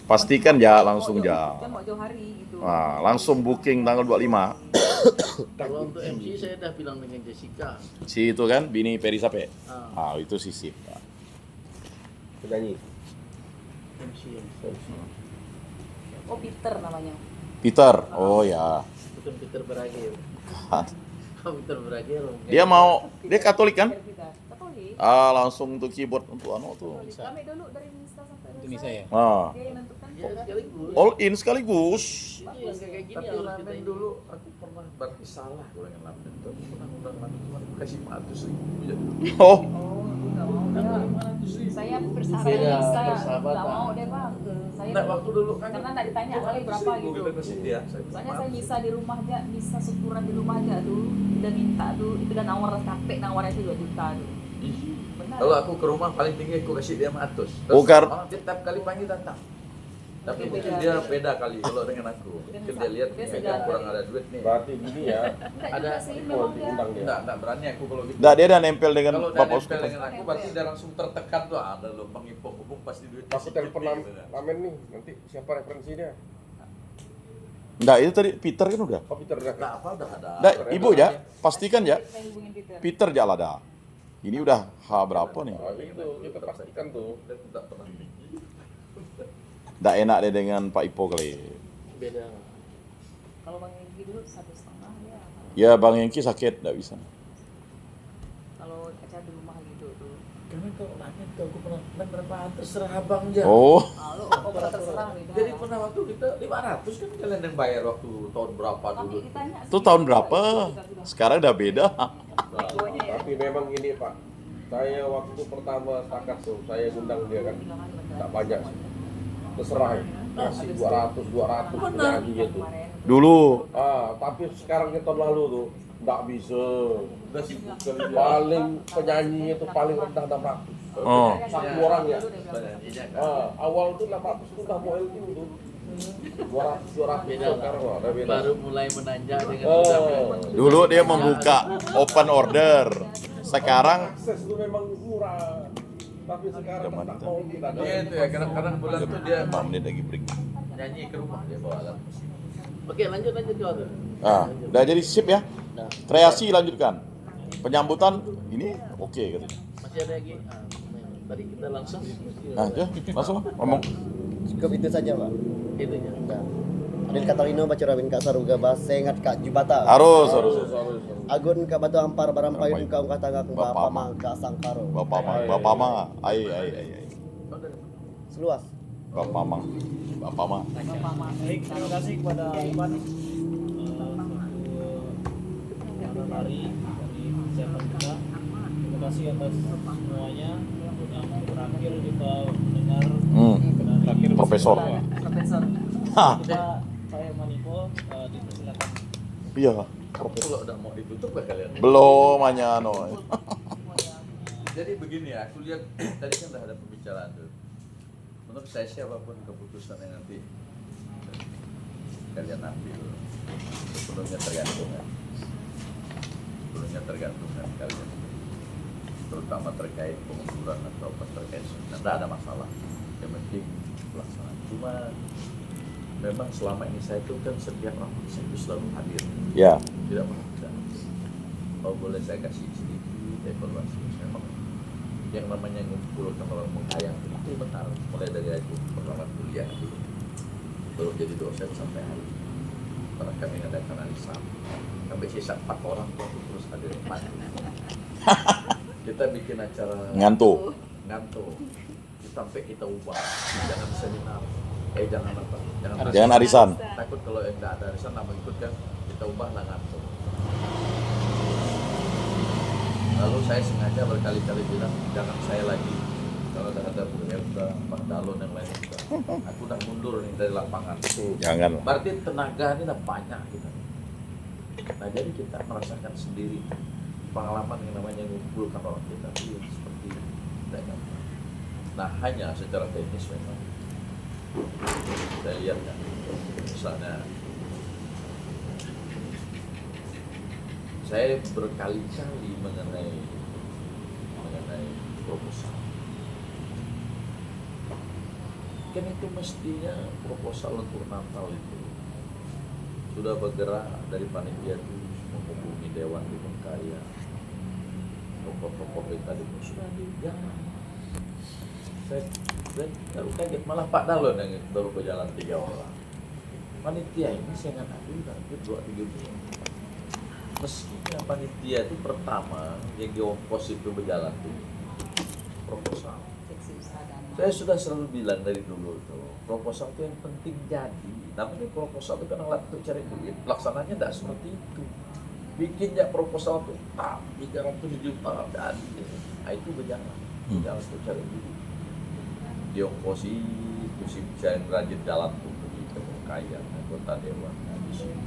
Pastikan ya, langsung ya. Kan mau jauh hari gitu. Nah, langsung booking tanggal 25. Kalau untuk MC saya udah bilang dengan Jessica. Si itu kan, bini Peri Sape. Ah, Ah, itu si sip. Penyanyi. MC. Oh, Peter namanya. Peter. Oh ya. Bukan Peter Beragil. Kan. Kalau Peter Beragil. Dia Katolik kan? Katolik. Ah, langsung untuk keyboard untuk anu tuh. Kami dulu dari Misa sampai Itu Nisa ya? Ah, Dia yang nentukan. Ya sekaligus. all in sekaligus. Itu yang kayak gini Tapi harus kita Lamen dulu aku pernah berarti salah gue dengan Lamen tuh. Aku pernah undang Lamen cuma kasih 400.000 aja. Oh, Oh, enggak mau. Dia. Saya bersahabat Beda, Misa. persahabatan. Enggak mau deh, Bang. Saya Nah, waktu dulu kan karena enggak ditanya kali berapa gitu. Kita kasih dia. Soalnya saya misa di rumah aja, misa syukuran di rumah aja tuh, udah minta tuh, itu udah nawar capek nawarnya itu 2 juta tuh. Benar. Kalau aku ke rumah paling tinggi aku kasih dia 100. Oh, dia tiap kali panggil datang. Tapi Oke, mungkin beda. dia beda kali kalau dengan aku. Mungkin dia lihat Dia ini segan. agak kurang ada duit nih. Berarti gini ya, Enggak ada juga sih, memang dia. undang dia. Enggak berani aku kalau gitu. enggak, dia udah nempel dengan Kalau dia Bapak nempel Uskup. dengan aku berarti dia langsung tertekan tuh ada loh penghubung pasti duitnya Aku telepon gitu. Lamen nih, nanti siapa referensi dia? Enggak, itu tadi Peter kan udah. Oh Peter dah. Nah, apa udah ada. Enggak, Ibu ya, pastikan ya. Saya hubungin Peter. Peter ya lah dah. Ini udah H berapa nih? Oh, itu kita pastikan tuh. Dia tidak pernah. Enggak enak deh dengan Pak Ipo kali. Beda. Kalau Bang Engki dulu 1,5 ya. Ya Bang Yengki sakit, enggak bisa. Kalau acara di rumah gitu tuh. Karena kalau Lamen tuh aku pernah Lamen berapa terserah abang aja. Oh, Lalu kok terserah beda. Jadi pernah waktu kita 500 kan kalian yang bayar waktu tahun berapa Tapi dulu? ditanya itu tahun berapa? Sekarang udah beda. Tapi memang ini Pak, saya waktu pertama stakat tuh, saya ngundang dia kan, tak banyak sih. Terserah ya, kasih 200 penyanyi itu. Dulu Tapi sekarang ke tahun lalu tuh, nggak bisa. Udah sibuk Paling penyanyi itu paling rendah 600. oh, Satu orang ya. penyanyinya kan. Awal tuh 800 tuh udah mau LQ tuh. 200 Beda lah. sekarang ada beda. Baru mulai menanjak dengan dulu dia membuka open order. Sekarang Akses itu memang murah. Tapi sekarang Zaman tak itu. mau kita. Dia itu ya kadang-kadang bulan tuh dia 5 menit lagi break. nyanyi ke rumah dia bawa alat musik. Oke, lanjut Johan. Ah, udah jadi sip ya. Nah, Kreasi lanjutkan. Penyambutan ini oke katanya. masih ada lagi. Tadi kita langsung Nah, ya, langsung ngomong. Cukup itu saja, Pak. itu ya. Nah, Adil Katarino baca Rawin Kak Saruga bahasa ingat Kak Jubata. Harus. Agun Kak Batu Ampar Barampayun Kau Kata Kak Bapak Bapak Mang. Mang Kak Sangkaro. Bapak Mang. Ai. Seluas. Bapak Mang. Baik, terima kasih kepada Ivan untuk lari dari persiapan kita. Terima kasih atas semuanya. Yang terakhir kita mendengar dari Profesor. Profesor. Hah, kita, saya Maniko, dipersilakan. iya. Kalau udah mau ditutup ya kalian. Belum hanya no. Jadi begini ya, aku lihat tadi kan udah ada pembicaraan tuh. Menurut saya siapapun keputusan yang nanti kalian ambil sebelumnya tergantung kan kalian, terutama terkait pengunduran atau terkait tidak ada masalah. Yang penting pelaksanaan. Cuma memang selama ini saya itu kan setiap rapat saya itu selalu hadir, Ya. tidak menunda. Kalau boleh saya kasih sedikit evaluasi, memang yang namanya ngumpulkan orang menghayang itu benar, mulai dari aku pertama kuliah dulu belum jadi dosen sampai hari ini. Karena kami ngadakan analisa sampai sisa 4 orang tuh aku terus hadir 4. Kita bikin acara Ngantuk. sampai kita ubah, jangan seminar, jangan apa, Jangan arisan. takut kalau yang nggak ada arisan nggak mau ikut kan, kita ubah lah ngantuk. Lalu saya sengaja berkali-kali bilang jangan saya lagi, kalau ada Bu Elda, Pak Dalon yang lain juga. Aku udah mundur nih dari lapangan. Jangan. Berarti tenaga ini udah banyak kita. Nah jadi kita merasakan sendiri pengalaman yang namanya mengumpulkan orang kita itu seperti tidak gampang. Nah hanya secara teknis memang saya lihat kan, misalnya saya berkali-kali mengenai proposal. kan itu mestinya proposal untuk Natal itu sudah bergerak dari panitia itu menghubungi Dewan di Bengkaya, tokoh-tokoh tadi pun sudah dijalan. Saya baru kaget, malah Pak Dalon yang baru berjalan 3 orang. Panitia ini saya nggak tahu lanjut 2-3 bulan. Mestinya panitia itu pertama yang diongkos itu berjalan itu proposal. Seksi usaha dana. Saya sudah selalu bilang dari dulu tuh, proposal itu yang penting jadi. Namanya proposal itu kan alat untuk cari duit. Pelaksananya tidak seperti itu. Bikinnya proposal itu 300 juta dan itu berjalan. Berjalan untuk cari duit. Diongkosi itu si bisa rajin jalan tuh begitu kaya anggota dewan di sini.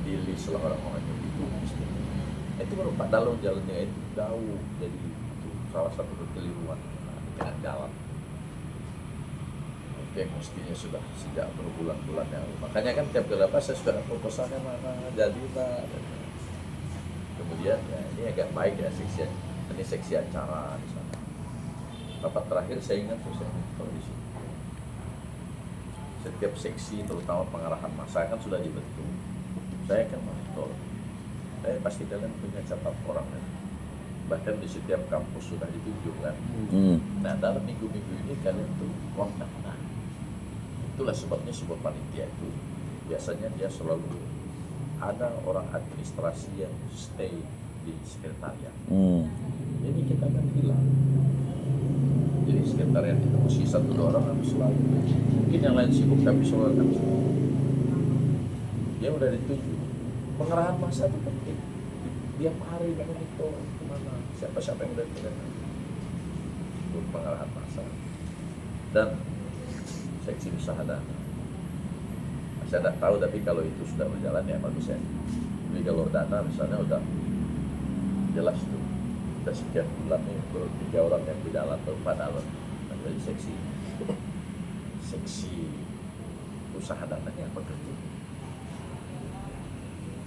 Pilih seluruh orang-orang itu mesti. Itu baru Pak Dalon jalannya itu jauh, jadi itu salah satu kekeliruan dengan jalan. Yang mestinya sudah sejak berbulan-bulan yang lalu. Makanya kan tiap kali saya sudah ada proposalnya mana jadi Pak. Kemudian ya, ini agak baik ya seksi acara di sana. Rapat terakhir saya ingat tuh saya kalau di sini. Setiap seksi terutama pengarahan massa kan sudah dibentuk. Saya kan monitor. Saya pasti kalian punya catat orang kan. Bahkan di setiap kampus sudah ditunjuk kan. Nah dalam minggu-minggu ini kalian tuh kontak. Nah, itulah sebabnya sebuah panitia itu biasanya dia selalu ada orang administrasi yang stay di sekretariat. Jadi kita akan hilang. Jadi sekretariat itu mesti 1-2 orang harus selalu. Mungkin yang lain sibuk tapi selalu akan sibuk. Dia udah ditunjuk. Pengarahan massa itu penting. Tiap hari monitor kemana, siapa-siapa yang udah terlihat. Untuk pengarahan massa. Dan seksi usaha dana. Saya tidak tahu tapi kalau itu sudah berjalan ya bagus ya. Jadi kalau dana misalnya udah jelas tuh. Udah sekian bulan nih, baru 3 orang yang berjalan atau 4 Dalon. Jadi seksi usaha dananya apa kerja?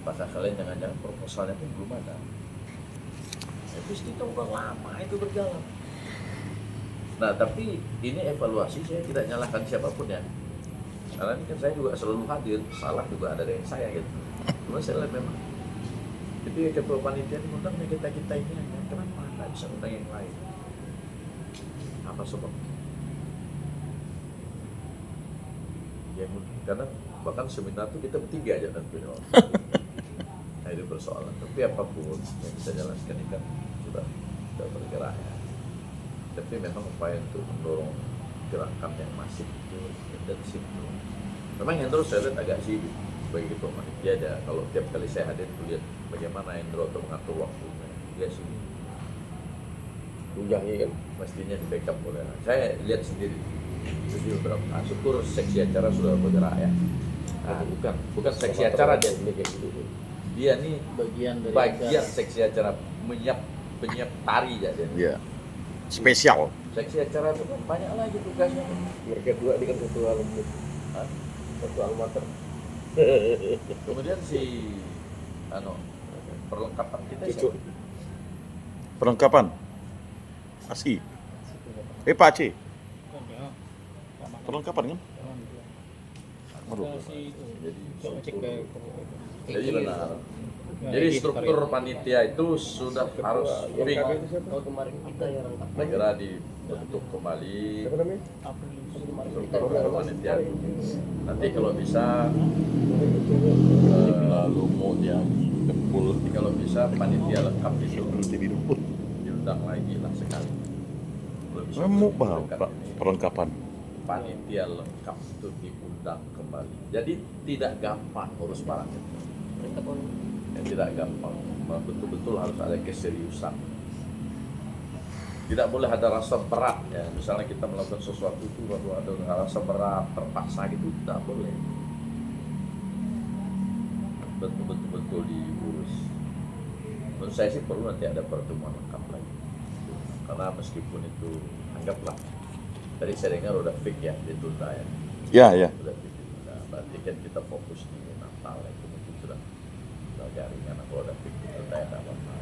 Apakah kalian jangan-jangan proposalnya pun belum ada? Terus kita udah lama itu berjalan. Nah tapi ini evaluasi saya tidak nyalahkan siapapun ya. Karena ini kan saya juga selalu hadir, salah juga ada dari saya gitu. Cuma saya lihat memang itu ya ketua panitia ini undangnya kita ini aja. Kenapa nggak bisa undang yang lain? Apa sebabnya? Ya karena bahkan seminar itu kita bertiga aja tentunya. Nah itu persoalan. Tapi apapun yang kita jelaskan ini kan sudah bergerak ya. Tapi memang upaya untuk mendorong gerakan yang masif itu intensif. Memang Hendro saya lihat agak sibuk bagi ketua panitia ada. Kalau tiap kali saya hadir lihat bagaimana Hendro untuk mengatur waktunya, dia sibuk. Tunjangi kan. Mestinya di backup oleh saya lihat sendiri. Jadi beberapa syukur seksi acara sudah bergerak ya. Nah, bukan seksi acara dia ini kayak gitu. dia nih Bagian dari bagian seksi acara penyiap tari aja dia. Iya. Spesial. Seksi acara itu kan banyak lagi tugasnya. Mereka dua ini kan satu alumni. Hah? Satu almater. Kemudian si perlengkapan kita Cucu. siapa? Perlengkapan. ASI. Pak C. Perlengkapan kan? Aduh. Jadi benar. Jadi struktur panitia itu sudah harus Yang fix. kakak itu siapa? Kalau kemarin kita yang Segera dibentuk kembali Siapa namanya? struktur panitia. Nanti kalau bisa Lumut ya. Kepul. kalau bisa panitia lengkap itu diundang lagi lah sekali. Kalau bisa Mau lengkap ini, perlengkapan. panitia lengkap itu diundang kembali. Jadi tidak gampang urus barang itu. Yang tidak gampang, betul-betul harus ada keseriusan. Tidak boleh ada rasa berat ya. Misalnya kita melakukan sesuatu itu baru ada rasa berat, terpaksa gitu, tidak boleh. Betul-betul diurus. Menurut saya sih perlu nanti ada pertemuan lengkap lagi. Karena meskipun itu anggaplah tadi saya dengar udah fix ya ditunda ya. Ya. Sudah ditunda. Berarti kan kita fokus di Natal itu mungkin sudah jaringan atau ada fix ditunda ya apa-apa.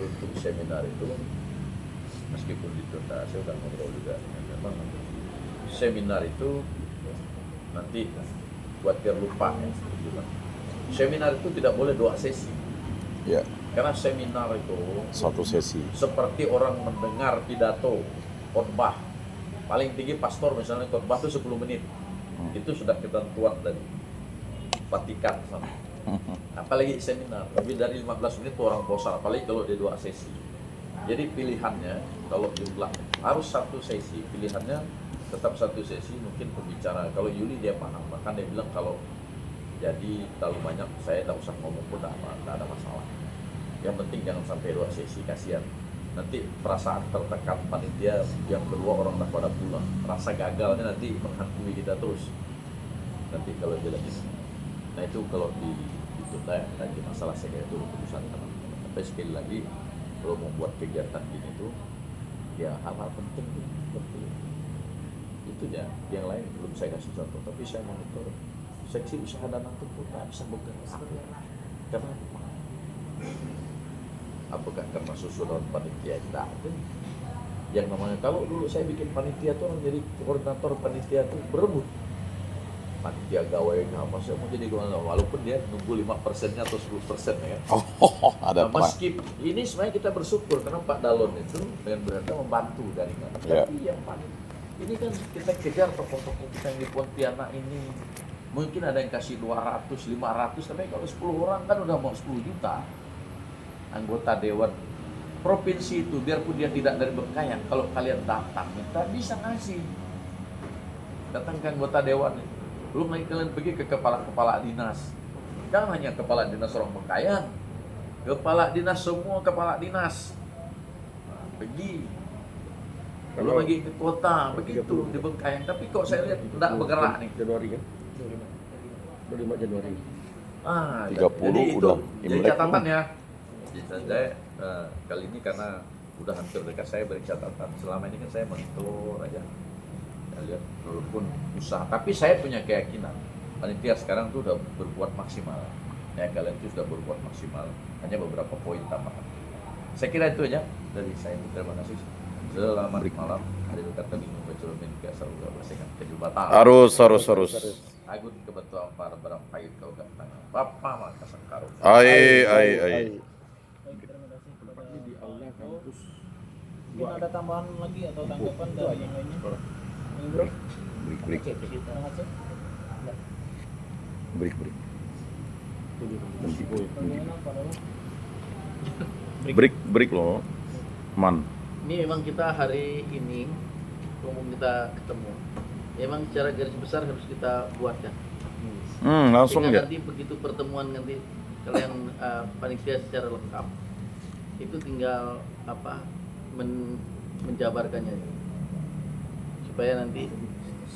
Untuk seminar itu meskipun ditunda saya udah ngobrol juga dengan memang seminar itu nanti buat biar lupa ya. Seminar itu tidak boleh 2 sesi. Ya, Karena seminar itu 1 sesi. seperti orang mendengar pidato khotbah. Paling tinggi pastor misalnya khotbah itu 10 menit. Itu sudah ketentuan dari Vatikan sama. Apalagi seminar, lebih dari 15 menit tuh orang bosan, apalagi kalau dia 2 sesi. Jadi pilihannya kalau jumlah harus 1 sesi, pilihannya tetap 1 sesi, mungkin pembicara. Kalau Yuli dia paham, bahkan dia bilang kalau jadi terlalu banyak saya tidak usah ngomong pun tidak ada masalah. Yang penting jangan sampai 2 sesi, kasihan. Nanti perasaan tertekan panitia yang kedua orang dah pada pulang, rasa gagalnya nanti menghantui kita terus. Nanti kalau jalan ini, nah itu kalau itu lagi masalah saya itu keputusan teman-teman. Tapi sekali lagi kalau mau buat kegiatan gini tuh, ya hal-hal penting tuh seperti itu ya. Yang lain belum saya kasih contoh, tapi saya monitor seksi usaha danang itu pun tak bisa bergerak. Karena apakah karena susunan panitia tidak ada? Yang namanya kalau dulu saya bikin panitia tuh orang jadi koordinator panitia tuh berebut. Panitia gawe apa saya mau jadi gimana, walaupun dia nunggu 5%-nya atau 10% ya kan. Oh, ada Nah, meski ini sebenarnya kita bersyukur karena Pak Dalon itu dengan berharga membantu jaringan. Ya. Tapi yang paling ini kan kita kejar tokoh-tokoh kita yang di Pontianak ini. Mungkin ada yang kasih 200, 500, tapi kalau 10 orang kan udah mau 10 juta. Anggota dewan provinsi itu biarpun dia tidak dari Bengkayang, kalau kalian datang minta bisa ngasih. Datang ke anggota dewan, belum lagi kalian pergi ke kepala dinas. Jangan hanya kepala dinas orang Bengkayang, kepala dinas semua kepala dinas. Nah, pergi. Belum lagi ke kota, begitu di Bengkayang. Tapi kok saya lihat tidak bergerak nih. Januari kan? 25 Januari. 30 jadi udah jadi Imlek. catatan ya. Jadi saya kali ini karena udah hampir dekat saya beri catatan. Selama ini kan saya monitor aja. Saya lihat walaupun usaha, tapi saya punya keyakinan panitia sekarang tuh udah berbuat maksimal. Ya kalian tuh sudah berbuat maksimal. Hanya beberapa poin tambahan. Saya kira itu aja dari saya. Terima kasih. Selamat malam. Hari kata bingung baca media saluga basekan kejubatan. Harus. Agun kebetulan para barang pahit kau gak tangan. Papa maka sengkaru. Ai. Baik, terima kasih kepada Di aula kampus. Mungkin ada tambahan lagi atau tanggapan dari yang lainnya? Yang bro? Break. Kang Aceh? Break. Bagaimana Pak Dalam? Break loh. Man. Ini memang kita hari ini umum kita ketemu. Memang secara garis besar harus kita buatkan. Langsung Sehingga ya. nanti begitu pertemuan nanti kalian panitia secara lengkap itu tinggal menjabarkannya supaya nanti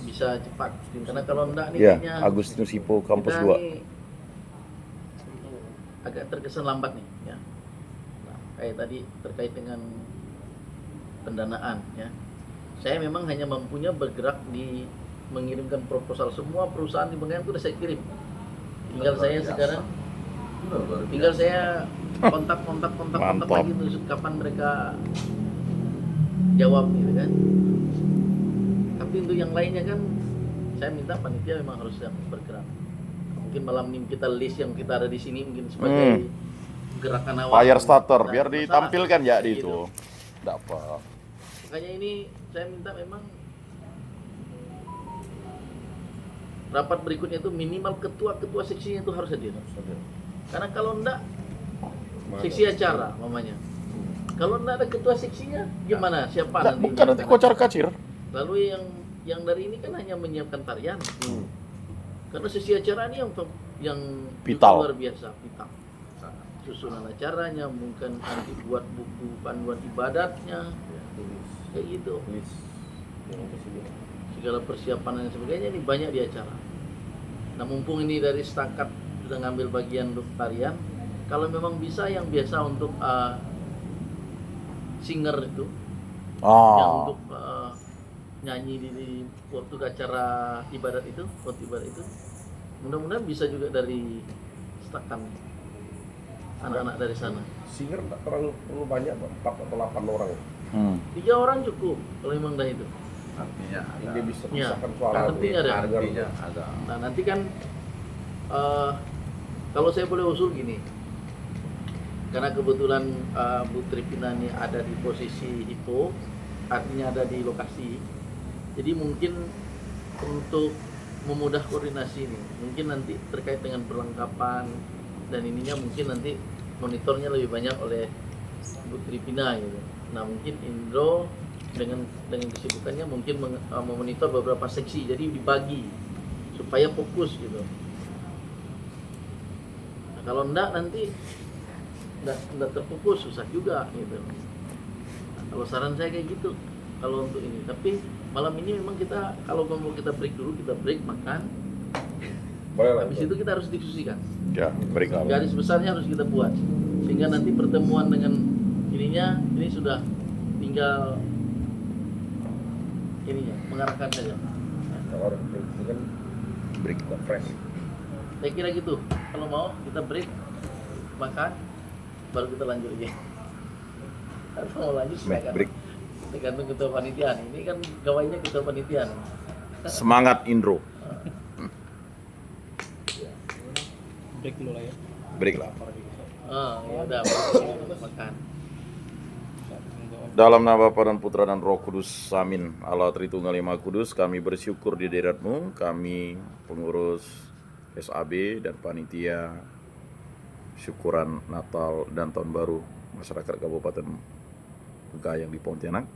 bisa cepat. Karena kalau enggak nih Ya, kayaknya Agustinus Hippo kampus kita 2. nih agak terkesan lambat nih ya. Nah, kayak tadi terkait dengan pendanaan ya. Saya memang hanya mampunya bergerak di mengirimkan proposal. Semua perusahaan di Bengkayang itu sudah saya kirim. Tinggal saya sekarang tinggal saya kontak Mantap. lagi terus kapan mereka jawab gitu kan. Tapi untuk yang lainnya kan saya minta panitia memang harus yang bergerak. Mungkin malam ini kita list yang kita ada di sini mungkin sebagai gerakan awal. Fire starter Nah, biar masalah. ditampilkan ya di Gitu. itu. Enggak apa. Makanya ini saya minta memang rapat berikutnya itu minimal ketua seksinya itu harus hadir. Karena kalau enggak seksi acara mamanya. Kalau enggak ada ketua seksinya gimana? Siapa Nah, nanti? bukan nanti kocar kacir. Lalu yang dari ini kan hanya menyiapkan tarian. Karena sesi acara ini yang Vital. luar biasa, vital. Susunan acaranya, mungkin nanti buat buku panduan ibadatnya, kayak gitu. Segala persiapan dan sebagainya ini banyak di acara. Nah mumpung ini dari setakat sudah ngambil bagian untuk tarian, kalau memang bisa yang biasa untuk singer itu, yang untuk nyanyi di waktu acara ibadat itu, mudah-mudahan bisa juga dari setakan anak-anak dari sana. Singer tak terlalu perlu banyak, 4 atau 8 orang. 3 orang cukup kalau memang dah itu. Artinya ada. Ini bisa Ya, pisahkan suara. artinya ada. Artinya ada. Nah nanti kan kalau saya boleh usul gini, karena kebetulan Bu Tripina ini ada di posisi IPO, artinya ada di lokasi, jadi mungkin untuk memudah koordinasi ini, mungkin nanti terkait dengan perlengkapan dan ininya mungkin nanti monitornya lebih banyak oleh Bu Tripina gitu. Nah mungkin Indro dengan kesibukannya mungkin memonitor beberapa seksi, jadi dibagi supaya fokus gitu. Nah, kalau enggak nanti enggak terfokus, susah juga gitu. Nah, kalau saran saya kayak gitu kalau untuk ini. Tapi malam ini memang kita kalau mau kita break dulu, kita break makan. Boleh lah. Habis itu kita harus diskusikan. Ya, break lah. Garis besarnya harus kita buat. Sehingga nanti pertemuan dengan ininya ini sudah tinggal ininya mengarahkan saja. Kalau orang itu kan Break. fresh. Saya kira gitu. Kalau mau kita break makan baru kita lanjut lagi. Atau mau lanjut silakan. Break. Tergantung ketua panitia. Ini kan gawainya ketua panitia. Semangat Indro. Break dulu lah ya. Break lah. Ya udah makan. Dalam nama Bapa dan Putra dan Roh Kudus, amin. Allah Tritunggal Maha Kudus, kami bersyukur di hadirat-Mu, kami pengurus SAB dan panitia syukuran Natal dan Tahun Baru masyarakat Kabupaten Gayang di Pontianak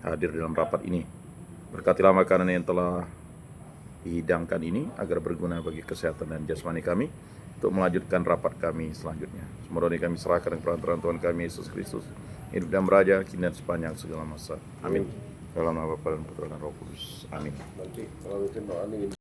hadir dalam rapat ini. Berkatilah makanan yang telah dihidangkan ini agar berguna bagi kesehatan dan jasmani kami untuk melanjutkan rapat kami selanjutnya. Semoga kami serahkan dengan perantaraan Tuhan kami Yesus Kristus, hidup dan beraja kini dan sepanjang segala masa. Amin. Dalam nama Bapa dan Putra dan Roh Kudus. Amin. Nanti kalau mungkin doa ini